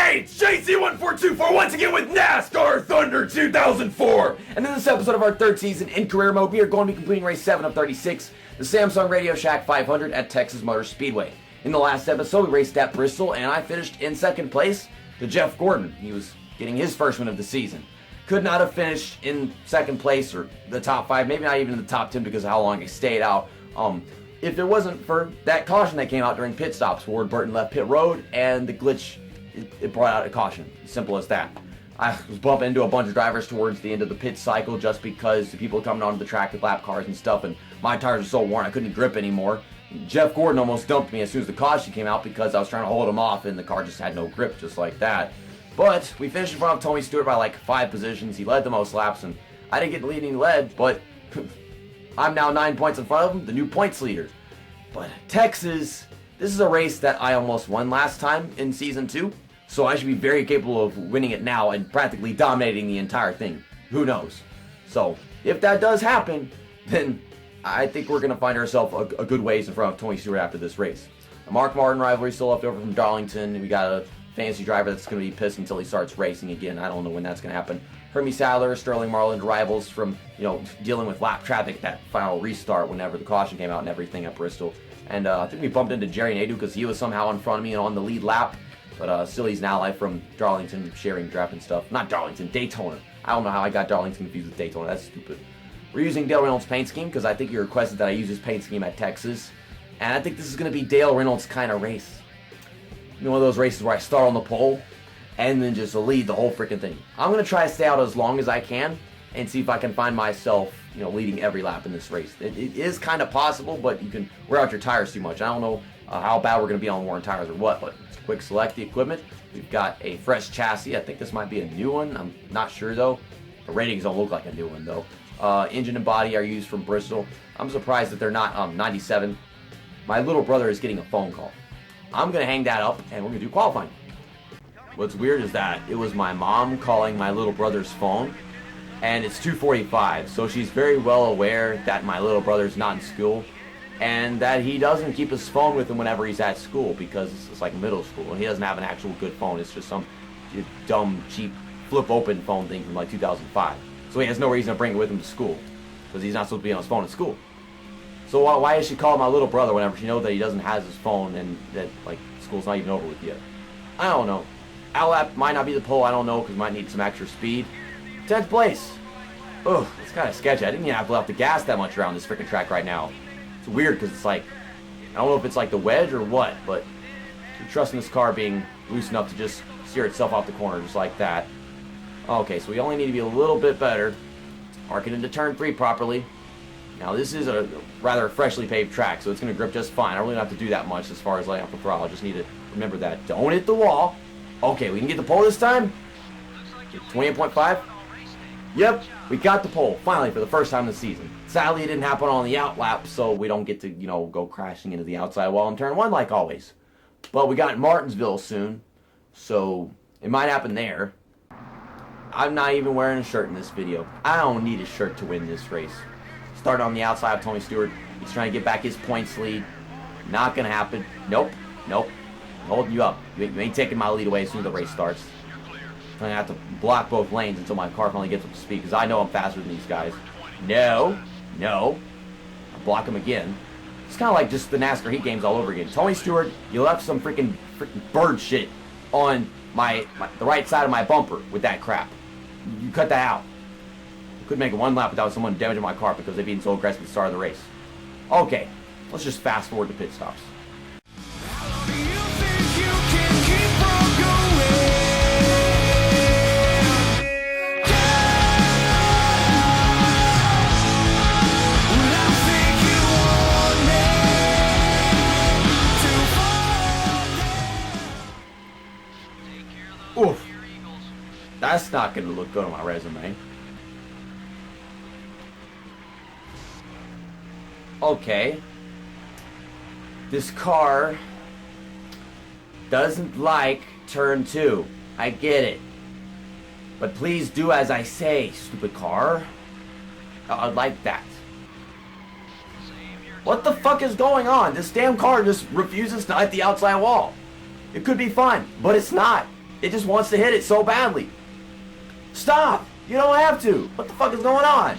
Hey, it's JC14241 once again with NASCAR Thunder 2004. And in this episode of our third season in career mode, we are going to be completing race 7 of 36, the Samsung Radio Shack 500 at Texas Motor Speedway. In the last episode, we raced at Bristol, and I finished in second place to Jeff Gordon. He was getting his first win of the season. Could not have finished in second place or the top 5, maybe not even in the top 10 because of how long he stayed out. If it wasn't for that caution that came out during pit stops, Ward Burton left pit road, and the glitch, it brought out a caution. Simple as that. I was bumping into a bunch of drivers towards the end of the pit cycle just because the people coming onto the track with lap cars and stuff, and my tires were so worn I couldn't grip anymore. Jeff Gordon almost dumped me as soon as the caution came out because I was trying to hold him off, and the car just had no grip just like that. But we finished in front of Tony Stewart by like 5 positions. He led the most laps, and I didn't get the leading lead, but I'm now 9 points in front of him, the new points leader. But Texas, this is a race that I almost won last time in Season 2, so I should be very capable of winning it now and practically dominating the entire thing. Who knows? So, if that does happen, then I think we're going to find ourselves a good ways in front of Tony Stewart after this race. The Mark Martin rivalry still left over from Darlington. We got a fantasy driver that's going to be pissed until he starts racing again. I don't know when that's going to happen. Hermie Sadler, Sterling Marlin rivals from, dealing with lap traffic, that final restart whenever the caution came out and everything at Bristol. And I think we bumped into Jerry Nadeau because he was somehow in front of me and on the lead lap. But still, he's an ally from Darlington, sharing draft and stuff. Not Darlington, Daytona. I don't know how I got Darlington confused with Daytona. That's stupid. We're using Dale Reynolds' paint scheme because I think you requested that I use his paint scheme at Texas. And I think this is going to be Dale Reynolds' kind of race. One of those races where I start on the pole and then just lead the whole freaking thing. I'm going to try to stay out as long as I can and see if I can find myself, leading every lap in this race. It is kind of possible, but you can wear out your tires too much. I don't know how bad we're going to be on worn tires or what, but quick select the equipment. We've got a fresh chassis. I think this might be a new one. I'm not sure, though. The ratings don't look like a new one, though. Engine and body are used from Bristol. I'm surprised that they're not 97. My little brother is getting a phone call. I'm going to hang that up, and we're going to do qualifying. What's weird is that it was my mom calling my little brother's phone, and it's 2:45, so she's very well aware that my little brother's not in school, and that he doesn't keep his phone with him whenever he's at school, because it's like middle school, and he doesn't have an actual good phone. It's just some dumb, cheap, flip-open phone thing from like 2005. So he has no reason to bring it with him to school, because he's not supposed to be on his phone at school. So why is she calling my little brother whenever she knows that he doesn't have his phone and that school's not even over with yet? I don't know. Outlap might not be the pole, I don't know, because might need some extra speed. 10th place. Ugh, it's kind of sketchy. I didn't even have to let the gas that much around this freaking track right now. It's weird because it's I don't know if it's like the wedge or what, but I'm trusting this car being loose enough to just steer itself off the corner just like that. Okay, so we only need to be a little bit better. Mark it into turn 3 properly. Now this is a rather freshly paved track, so it's going to grip just fine. I really don't have to do that much as far as laying off the throttle. I just need to remember that. Don't hit the wall. Okay, we can get the pole this time. 28.5. Yep, we got the pole, finally, for the first time this season. Sadly, it didn't happen on the outlap, so we don't get to, go crashing into the outside wall in turn 1 like always. But we got Martinsville soon, so it might happen there. I'm not even wearing a shirt in this video. I don't need a shirt to win this race. Starting on the outside of Tony Stewart. He's trying to get back his points lead. Not going to happen. Nope. I'm holding you up. You ain't taking my lead away as soon as the race starts. I'm going to have to block both lanes until my car finally gets up to speed, because I know I'm faster than these guys. No. I block him again. It's kind of like just the NASCAR Heat games all over again. Tony Stewart, you left some freaking bird shit on the right side of my bumper with that crap. You cut that out. Couldn't make it one lap without someone damaging my car because they've been so aggressive at the start of the race. Okay, let's just fast forward to pit stops. Oof. That's not going to look good on my resume. Okay. This car doesn't like turn 2. I get it. But please do as I say, stupid car. I'd like that. What the fuck is going on? This damn car just refuses to hit the outside wall. It could be fun, but it's not. It just wants to hit it so badly. Stop! You don't have to! What the fuck is going on?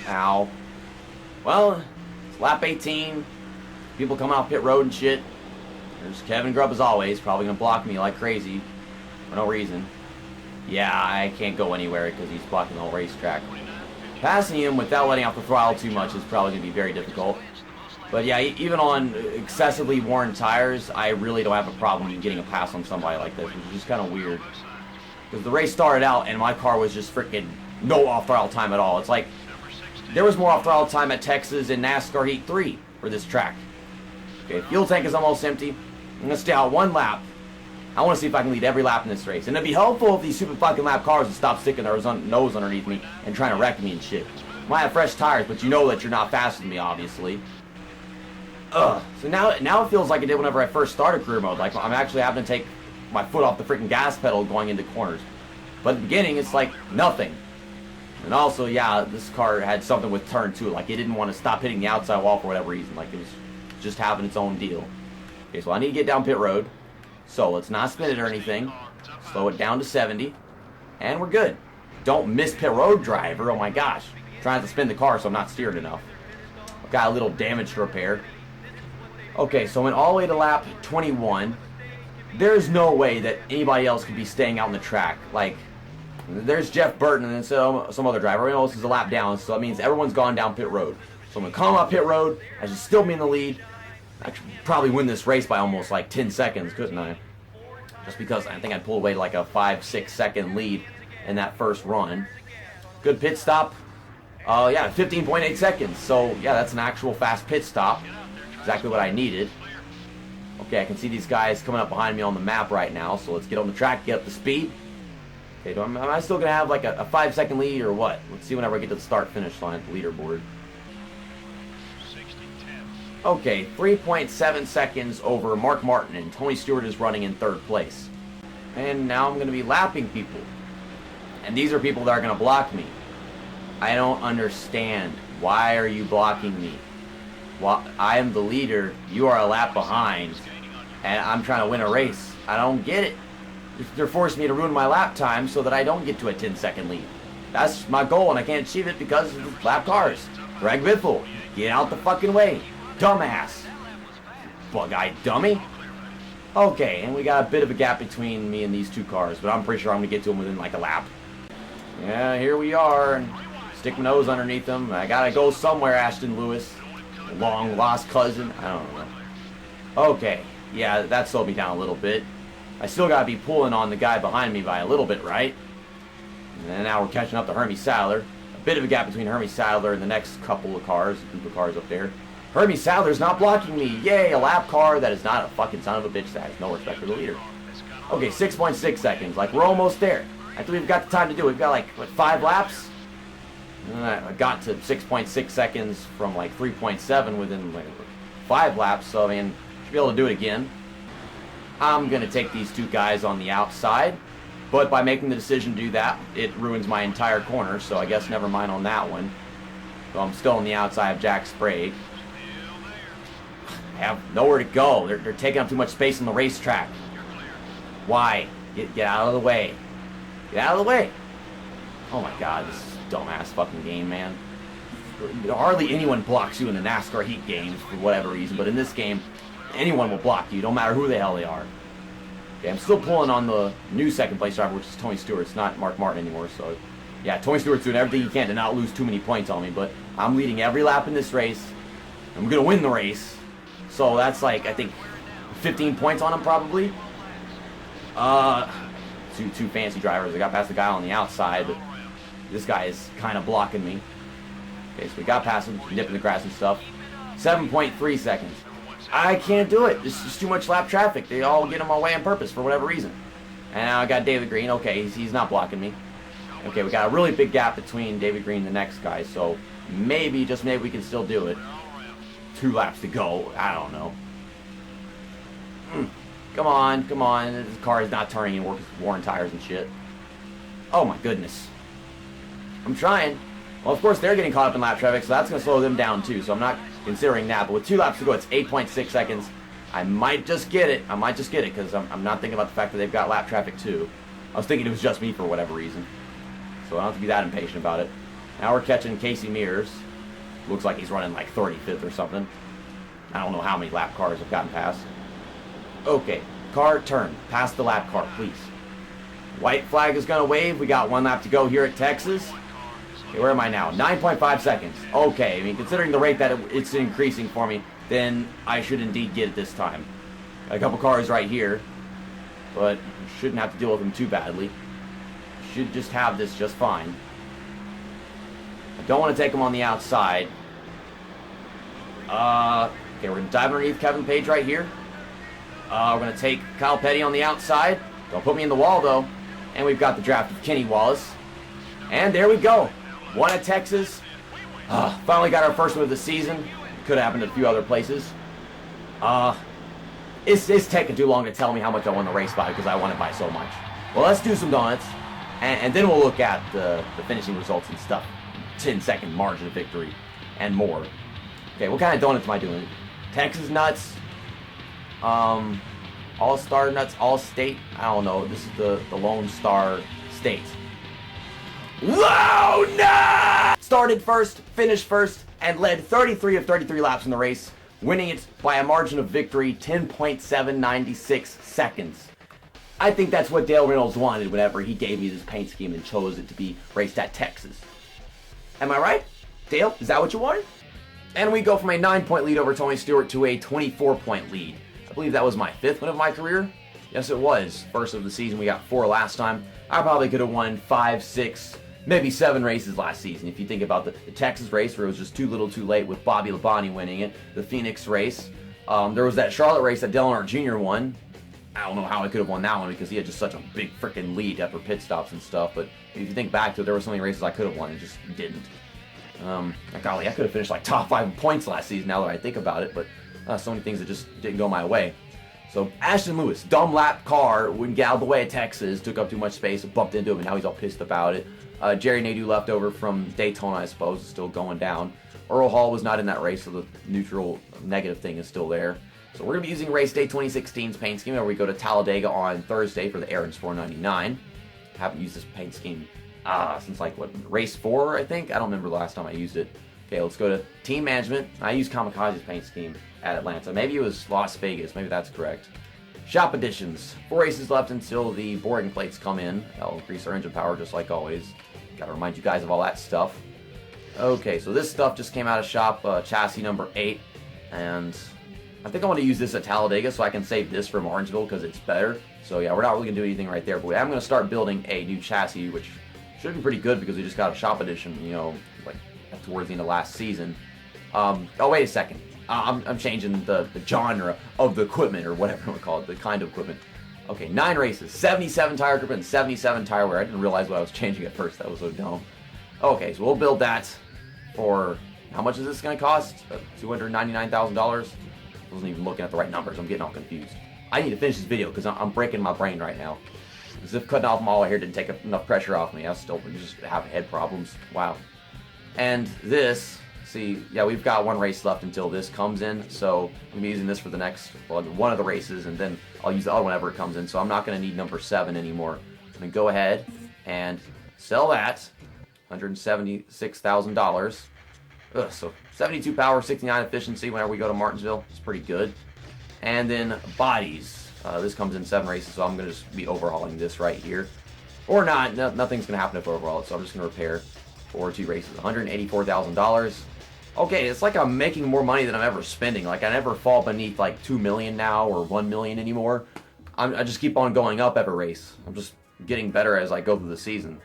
Ow. Well, it's lap 18. People coming off pit road and shit. There's Kevin Grubb as always, probably gonna block me like crazy. For no reason. Yeah, I can't go anywhere because he's blocking the whole racetrack. Passing him without letting off the throttle too much is probably gonna be very difficult. But yeah, even on excessively worn tires, I really don't have a problem getting a pass on somebody like this, which is just kind of weird. Because the race started out and my car was just freaking no off-throttle time at all. It's like, there was more off-throttle time at Texas in NASCAR Heat 3 for this track. Okay, fuel tank is almost empty. I'm going to stay out one lap. I want to see if I can lead every lap in this race. And it'd be helpful if these stupid fucking lap cars would stop sticking their nose underneath me and trying to wreck me and shit. Might have fresh tires, but you know that you're not faster than me, obviously. Ugh. So now it feels like it did whenever I first started career mode. Like I'm actually having to take my foot off the freaking gas pedal going into corners. But at the beginning, it's like nothing. And also, yeah, this car had something with turn 2. Like it didn't want to stop hitting the outside wall for whatever reason. Like it was just having its own deal. Okay, so I need to get down pit road. So let's not spin it or anything. Slow it down to 70. And we're good. Don't miss pit road, driver. Oh my gosh. I'm trying to spin the car so I'm not steered enough. I've got a little damage to repair. Okay, so I went all the way to lap 21. There's no way that anybody else could be staying out on the track. Like, there's Jeff Burton and then some other driver. Everyone else is a lap down, so that means everyone's gone down pit road. So I'm going to come up pit road. I should still be in the lead. I could probably win this race by almost like 10 seconds, couldn't I? Just because I think I'd pull away like a 5-6 second lead in that first run. Good pit stop. Yeah, 15.8 seconds. So, yeah, that's an actual fast pit stop. Exactly what I needed. Okay, I can see these guys coming up behind me on the map right now, so let's get on the track, get up to speed. Okay, am I still going to have like a 5-second lead or what? Let's see whenever I get to the start-finish line at the leaderboard. Okay, 3.7 seconds over Mark Martin, and Tony Stewart is running in 3rd place. And now I'm going to be lapping people. And these are people that are going to block me. I don't understand. Why are you blocking me? Well, I am the leader, you are a lap behind, and I'm trying to win a race. I don't get it. They're forcing me to ruin my lap time so that I don't get to a 10-second lead. That's my goal, and I can't achieve it because of the lap cars. Greg Biffle, get out the fucking way. Dumbass. Bug-eyed dummy. Okay, and we got a bit of a gap between me and these two cars, but I'm pretty sure I'm going to get to them within like a lap. Yeah, here we are, and stick my nose underneath them. I got to go somewhere, Ashton Lewis. Long lost cousin. I don't know. Okay. Yeah, that slowed me down a little bit. I still got to be pulling on the guy behind me by a little bit, right? And then now we're catching up to Hermie Sadler. A bit of a gap between Hermie Sadler and the next couple of cars, group of cars up there. Hermie Sadler's not blocking me. Yay, a lap car that is not a fucking son of a bitch that has no respect for the leader. Okay, 6.6 seconds. Like, we're almost there. I think we've got the time to do it. We've got like, what, 5 laps? I got to 6.6 seconds from like 3.7 within like 5 laps, so I mean, should be able to do it again. I'm going to take these two guys on the outside, but by making the decision to do that, it ruins my entire corner, so I guess never mind on that one. So I'm still on the outside of Jack Sprague. I have nowhere to go. They're taking up too much space on the racetrack. Why? Get out of the way. Get out of the way. Oh my god, this is a dumbass fucking game, man. Hardly anyone blocks you in the NASCAR Heat games for whatever reason, but in this game, anyone will block you, no matter who the hell they are. Okay, I'm still pulling on the new second place driver, which is Tony Stewart. It's not Mark Martin anymore, so yeah, Tony Stewart's doing everything he can to not lose too many points on me, but I'm leading every lap in this race. I'm going to win the race, so that's like, I think, 15 points on him probably. Two fancy drivers. I got past the guy on the outside, but this guy is kind of blocking me. Okay, so we got past him, nipping the grass and stuff. 7.3 seconds. I can't do it. This is too much lap traffic. They all get in my way on purpose for whatever reason. And now I got David Green. Okay, he's not blocking me. Okay, we got a really big gap between David Green and the next guy, so maybe, just maybe, we can still do it. 2 laps to go. I don't know. Come on, come on. This car is not turning and worn tires and shit. Oh my goodness. I'm trying. Well, of course, they're getting caught up in lap traffic, so that's going to slow them down too, so I'm not considering that. But with 2 laps to go, it's 8.6 seconds. I might just get it. Because I'm not thinking about the fact that they've got lap traffic too. I was thinking it was just me for whatever reason. So I don't have to be that impatient about it. Now we're catching Casey Mears. Looks like he's running like 35th or something. I don't know how many lap cars have gotten past. Okay, car turn. Pass the lap car, please. White flag is going to wave. We got 1 lap to go here at Texas. Okay, where am I now? 9.5 seconds. Okay, I mean, considering the rate that it's increasing for me, then I should indeed get it this time. Got a couple cars right here, but shouldn't have to deal with them too badly. Should just have this just fine. I don't want to take them on the outside. Okay, we're going to dive underneath Kevin Page right here. We're going to take Kyle Petty on the outside. Don't put me in the wall, though. And we've got the draft of Kenny Wallace. And there we go. One at Texas. Finally got our first one of the season. Could have happened at a few other places. It's taking too long to tell me how much I won the race by because I won it by so much. Well, let's do some donuts. And then we'll look at the finishing results and stuff. 10-second margin of victory and more. Okay, what kind of donuts am I doing? Texas nuts, all-star nuts, all-state. I don't know. This is the Lone Star State. Whoa, no! Started first, finished first, and led 33 of 33 laps in the race, winning it by a margin of victory, 10.796 seconds. I think that's what Dale Reynolds wanted whenever he gave me this paint scheme and chose it to be raced at Texas. Am I right? Dale, is that what you wanted? And we go from a 9-point lead over Tony Stewart to a 24-point lead. I believe that was my 5th win of my career. Yes, it was. First of the season, we got 4 last time. I probably could have won 5, 6, maybe 7 races last season. If you think about the Texas race where it was just too little too late with Bobby Labonte winning it, the Phoenix race. There was that Charlotte race that Dale Earnhardt Jr. won. I don't know how I could have won that one because he had just such a big freaking lead after pit stops and stuff. But if you think back to it, there were so many races I could have won and just didn't. Golly, I could have finished like top 5 points last season now that I think about it, but so many things that just didn't go my way. So Ashton Lewis, dumb lap car, wouldn't get out of the way at Texas, took up too much space, bumped into him, and now he's all pissed about it. Jerry Nadeau left over from Daytona, I suppose, is still going down. Earl Hall was not in that race, so the neutral negative thing is still there. So we're going to be using race day 2016's paint scheme, where we go to Talladega on Thursday for the Aaron's 499. I haven't used this paint scheme since like race 4, I think. I don't remember the last time I used it. Okay, let's go to team management. I used Kamikaze's paint scheme at Atlanta. Maybe it was Las Vegas. Maybe that's correct. Shop additions. 4 races left until the boring plates come in. That'll increase our engine power just like always. Gotta remind you guys of all that stuff. Okay, so this stuff just came out of shop, chassis number 8, and I think I want to use this at Talladega so I can save this for Martinsville because it's better. So yeah, we're not really going to do anything right there, but I'm going to start building a new chassis, which should be pretty good because we just got a shop edition, you know, like towards the end of last season. Oh, wait a second. I'm changing the genre of the equipment, or whatever you want to call it, the kind of equipment. Okay, 9 races, 77 tire grip and 77 tire wear. I didn't realize what I was changing at first. That was so dumb. Okay, so we'll build that for, how much is this going to cost? $299,000? I wasn't even looking at the right numbers. I'm getting all confused. I need to finish this video because I'm breaking my brain right now. As if cutting off my hair didn't take enough pressure off me. I still just have head problems. Wow. And this, see, yeah, we've got 1 race left until this comes in. So I'm going to be using this for the next, well, one of the races, and then I'll use the other one whenever it comes in. So I'm not going to need number 7 anymore. I'm going to go ahead and sell that. $176,000. So 72 power, 69 efficiency whenever we go to Martinsville. It's pretty good. And then bodies. This comes in 7 races, so I'm going to just be overhauling this right here. Or not. Nothing's going to happen if I overhaul it, so I'm just going to repair for 2 races. $184,000. Okay, it's like I'm making more money than I'm ever spending. Like, I never fall beneath like $2 million now or $1 million anymore. I just keep on going up every race. I'm just getting better as I go through the season.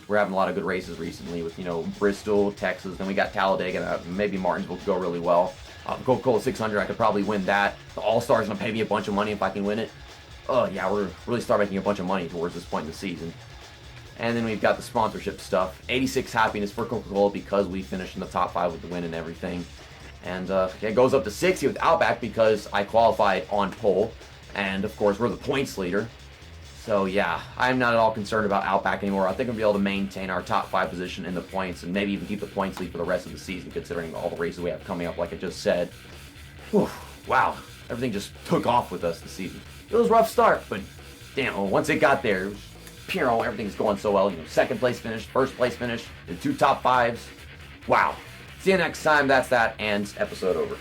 We're having a lot of good races recently with, you know, Bristol, Texas, then we got Talladega, maybe Martinsville could go really well. Coca-Cola 600, I could probably win that. The All-Star's going to pay me a bunch of money if I can win it. Oh, yeah, we're really start making a bunch of money towards this point in the season. And then we've got the sponsorship stuff. 86 happiness for Coca-Cola because we finished in the top 5 with the win and everything. And it goes up to 60 with Outback because I qualified on pole. And, of course, we're the points leader. So yeah, I'm not at all concerned about Outback anymore. I think we'll be able to maintain our top 5 position in the points and maybe even keep the points lead for the rest of the season, considering all the races we have coming up, like I just said. Whew, wow, everything just took off with us this season. It was a rough start, but damn, once it got there, it was, everything's going so well. Second place finish, first place finish, the 2 top 5s. Wow. See you next time. That's that, and episode over.